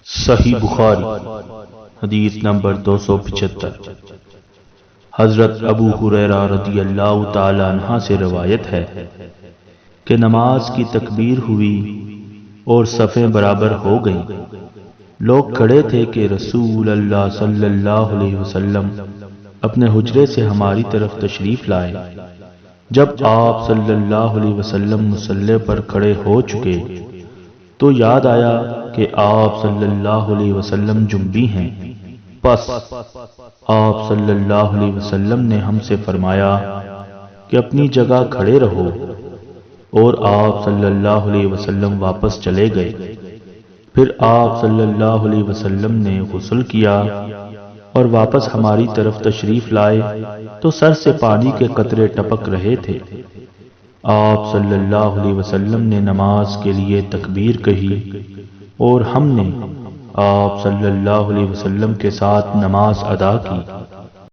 صحیح بخاری حدیث نمبر 275۔ حضرت ابو ہریرہ رضی اللہ تعالی عنہ سے روایت ہے کہ نماز کی تکبیر ہوئی اور صفیں برابر ہو گئیں۔ لوگ کھڑے تھے کہ رسول اللہ صلی اللہ علیہ وسلم اپنے حجرے سے ہماری طرف تشریف لائے۔ جب آپ صلی اللہ علیہ وسلم مصلی پر کھڑے ہو چکے تو یاد آیا کہ آپ صلی اللہ علیہ وسلم جنبی ہیں۔ پس آپ صلی اللہ علیہ وسلم نے ہم سے فرمایا کہ اپنی جگہ کھڑے رہو، اور آپ صلی اللہ علیہ وسلم واپس چلے گئے۔ پھر آپ صلی اللہ علیہ وسلم نے غسل کیا اور واپس ہماری طرف تشریف لائے تو سر سے پانی کے قطرے ٹپک رہے تھے۔ آپ صلی اللہ علیہ وسلم نے نماز کے لیے تکبیر کہی اور ہم نے آپ صلی اللہ علیہ وسلم کے ساتھ نماز ادا کی۔